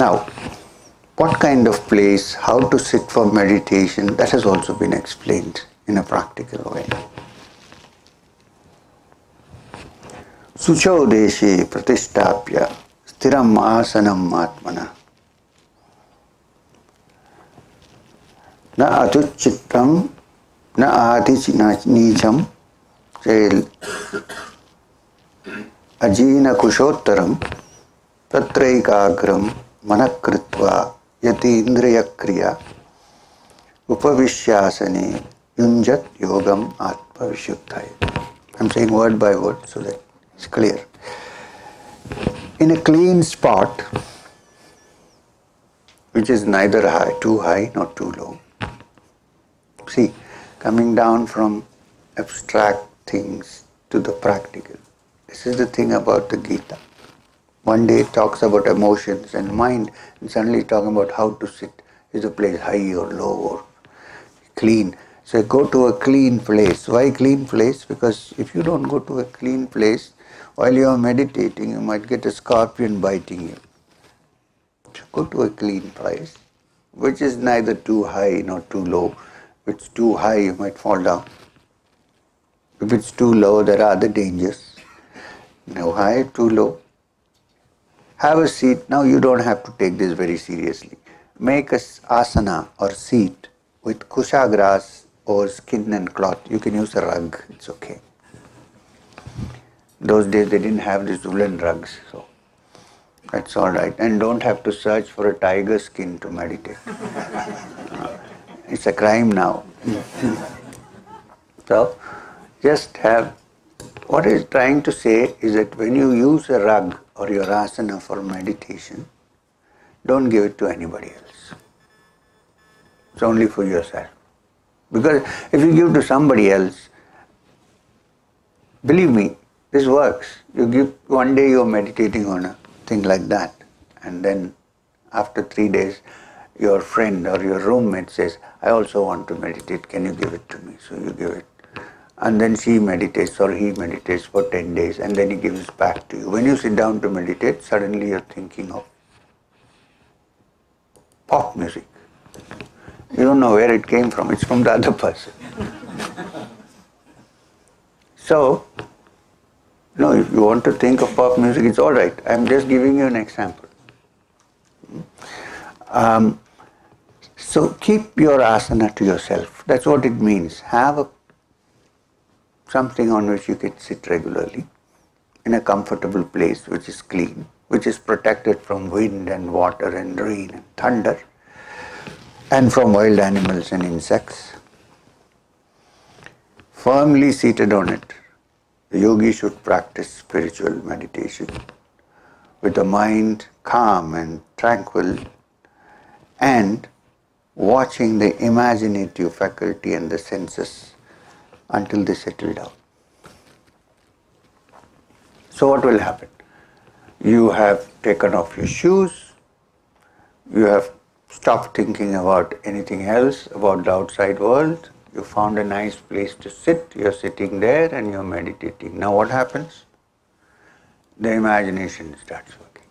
Now, what kind of place, how to sit for meditation, that has also been explained in a practical way. Sucho deshe pratishtapya stiram asanam atmana na atuchittam na adichinacham ajina kushottaram tatraikagram manakritva yati indriya kriya upavishyasane yunjat yogam atma vishuddhaya. I'm saying word by word so that it's clear. In a clean spot, which is neither too high nor too low. See, coming down from abstract things to the practical. This is the thing about the Gita. One day it talks about emotions and mind, and suddenly talking about how to sit. Is a place high or low or clean? So go to a clean place. Why clean place? Because if you don't go to a clean place, while you are meditating, you might get a scorpion biting you. So go to a clean place, which is neither too high nor too low. If it's too high, you might fall down. If it's too low, there are other dangers. No high, too low. Have a seat. Now you don't have to take this very seriously. Make a asana or seat with kusha grass or skin and cloth. You can use a rug, it's okay. Those days they didn't have these woolen rugs, so that's all right. And don't have to search for a tiger skin to meditate. It's a crime now. So just have, what it's trying to say is that when you use a rug or your asana for meditation, don't give it to anybody else. It's only for yourself. Because if you give to somebody else, believe me, this works. You give, one day you're meditating on a thing like that, and then after 3 days, your friend or your roommate says, I also want to meditate, can you give it to me? So you give it. And then she meditates or he meditates for 10 days and then he gives back to you. When you sit down to meditate, suddenly you're thinking of pop music. You don't know where it came from, it's from the other person. So, no, if you want to think of pop music, it's all right. I'm just giving you an example. So keep your asana to yourself. That's what it means. Have something on which you can sit regularly in a comfortable place which is clean, which is protected from wind and water and rain and thunder and from wild animals and insects. Firmly seated on it, the yogi should practice spiritual meditation with the mind calm and tranquil and watching the imaginative faculty and the senses until they settle down. So what will happen? You have taken off your shoes, you have stopped thinking about anything else, about the outside world, you found a nice place to sit, you're sitting there and you're meditating. Now what happens? The imagination starts working.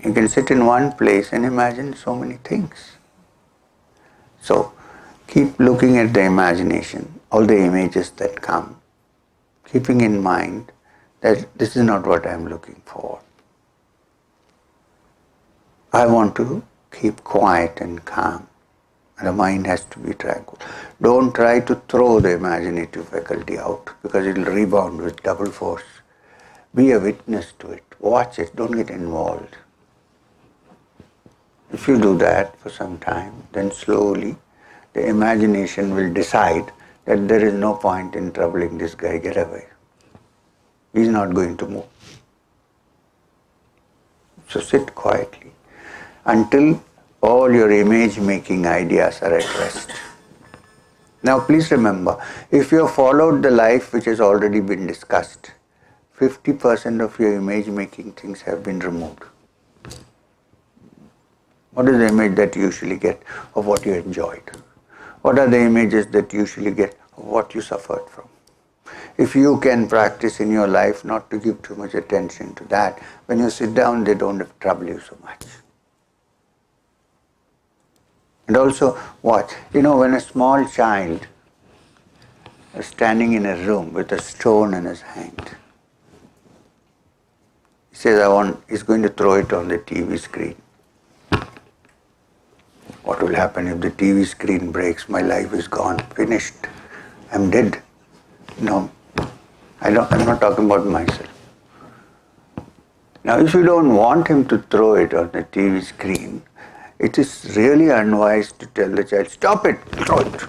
You can sit in one place and imagine so many things. So, keep looking at the imagination, all the images that come, keeping in mind that this is not what I am looking for. I want to keep quiet and calm, and the mind has to be tranquil. Don't try to throw the imaginative faculty out because it will rebound with double force. Be a witness to it. Watch it. Don't get involved. If you do that for some time, then slowly the imagination will decide that there is no point in troubling this guy, get away. He is not going to move. So sit quietly until all your image-making ideas are at rest. Now please remember, if you have followed the life which has already been discussed, 50% of your image-making things have been removed. What is the image that you usually get of what you enjoyed? What are the images that you usually get of what you suffered from? if you can practice in your life not to give too much attention to that, when you sit down, they don't trouble you so much. And also, watch. When a small child is standing in a room with a stone in his hand, he says, he's going to throw it on the TV screen. What will happen if the TV screen breaks? My life is gone, finished. I'm dead. No, I'm not talking about myself. Now, if you don't want him to throw it on the TV screen, it is really unwise to tell the child, stop it, throw it.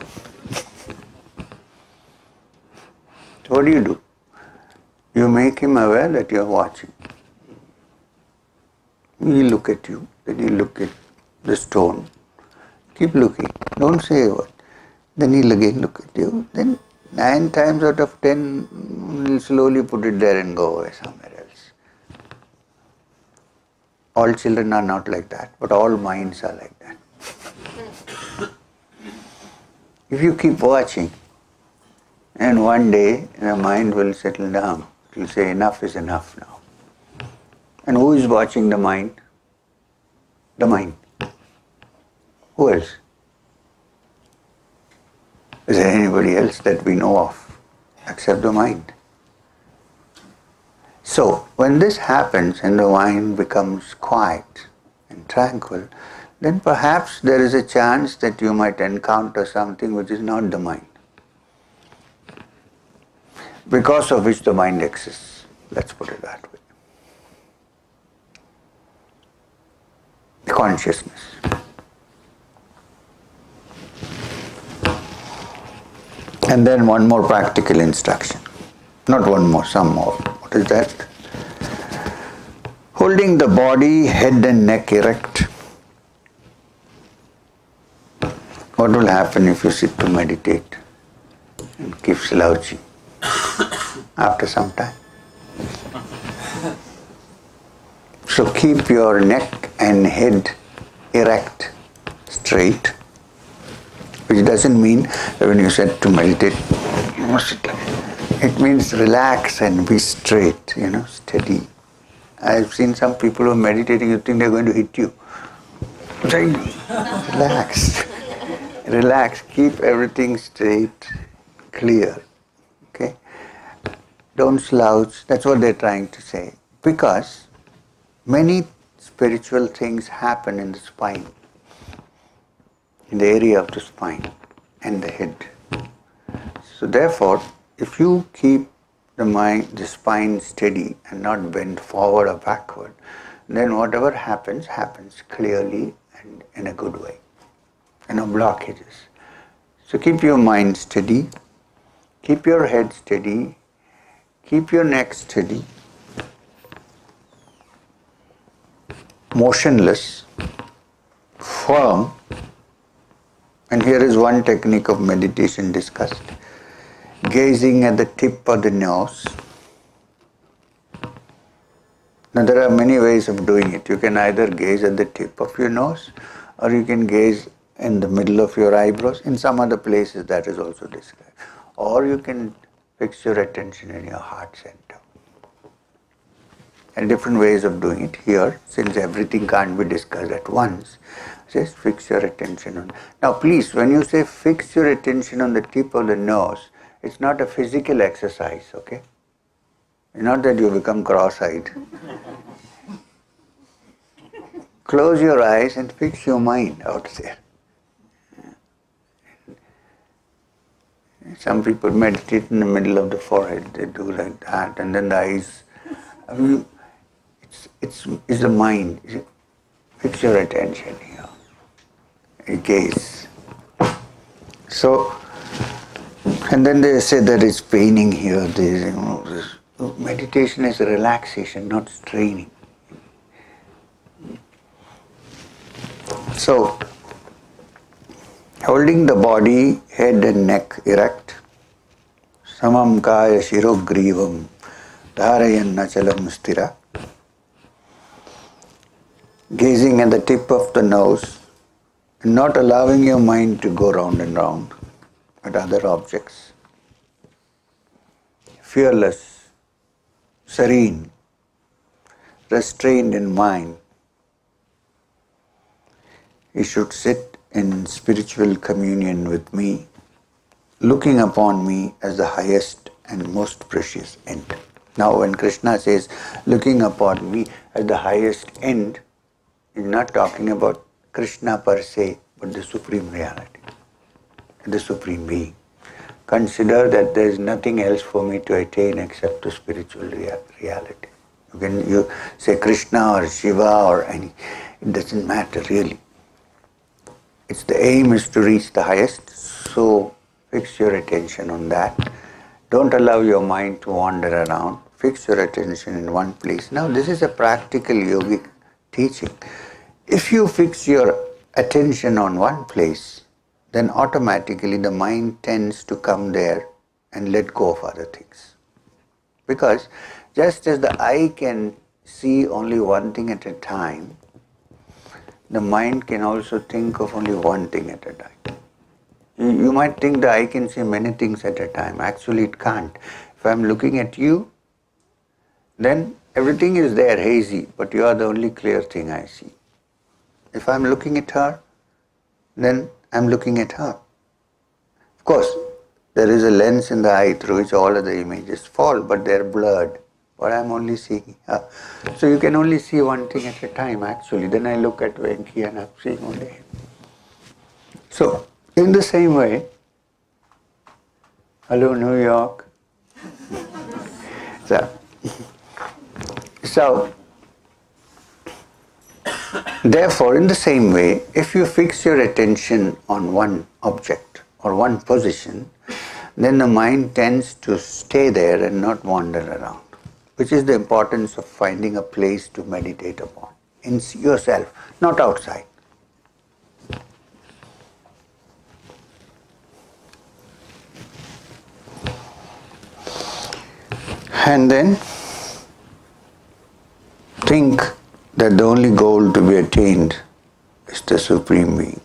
So what do? You make him aware that you're watching. He'll look at you, then he'll look at the stone. Keep looking, don't say a word. Then he'll again look at you. Then 9 times out of 10, he'll slowly put it there and go away somewhere else. All children are not like that, but all minds are like that. If you keep watching, and one day the mind will settle down, it will say enough is enough now. And who is watching the mind? The mind. Who else? Is there anybody else that we know of except the mind? So, when this happens and the mind becomes quiet and tranquil, then perhaps there is a chance that you might encounter something which is not the mind, because of which the mind exists. Let's put it that way. Consciousness. And then one more practical instruction. Not one more, some more. What is that? Holding the body, head and neck erect. What will happen if you sit to meditate and keep slouching after some time? So keep your neck and head erect, straight, which doesn't mean that when you sit to meditate, you must sit like that. It means relax and be straight, steady. I've seen some people who are meditating, you think they're going to hit you. Relax. Relax, keep everything straight, clear. Okay? Don't slouch. That's what they're trying to say. Because many spiritual things happen in the spine, in the area of the spine and the head. So therefore, if you keep the spine steady and not bend forward or backward, then whatever happens clearly and in a good way. No blockages. So keep your mind steady, keep your head steady, keep your neck steady, motionless, firm. And here is one technique of meditation discussed. Gazing at the tip of the nose. Now there are many ways of doing it. You can either gaze at the tip of your nose, or you can gaze in the middle of your eyebrows. In some other places that is also described. Or you can fix your attention in your heart center. And different ways of doing it. Here, since everything can't be discussed at once, just fix your attention on. Now please, when you say fix your attention on the tip of the nose, it's not a physical exercise, okay? It's not that you become cross-eyed. Close your eyes and fix your mind out there. Some people meditate in the middle of the forehead, they do like that, and then the eyes. It's the mind. Fix your attention here. You gaze. So, and then they say that it's paining here. Meditation is relaxation, not straining. So, holding the body, head and neck erect, samam kaya shirogrivam dharayan nachalam stira, gazing at the tip of the nose and not allowing your mind to go round and round at other objects. fearless, serene, restrained in mind. He should sit in spiritual communion with me, looking upon me as the highest and most precious end. Now when Krishna says, looking upon me as the highest end, he's not talking about Krishna per se, but the Supreme Reality, the Supreme Being. Consider that there is nothing else for me to attain except the spiritual reality. You say Krishna or Shiva or any, it doesn't matter really. It's the aim is to reach the highest, so fix your attention on that. Don't allow your mind to wander around. Fix your attention in one place. Now this is a practical yogic teaching. If you fix your attention on one place, then automatically the mind tends to come there and let go of other things. Because just as the eye can see only one thing at a time, the mind can also think of only one thing at a time. You might think the eye can see many things at a time. Actually it can't. If I'm looking at you, then everything is there hazy, but you are the only clear thing I see. If I'm looking at her, then I'm looking at her. Of course, there is a lens in the eye through which all other images fall, but they're blurred. But I'm only seeing her. So you can only see one thing at a time actually. Then I look at Venki and I'm seeing only him. So, in the same way, hello New York. So, therefore, in the same way, if you fix your attention on one object or one position, then the mind tends to stay there and not wander around, which is the importance of finding a place to meditate upon, in yourself, not outside. And then think that the only goal to be attained is the Supreme Being.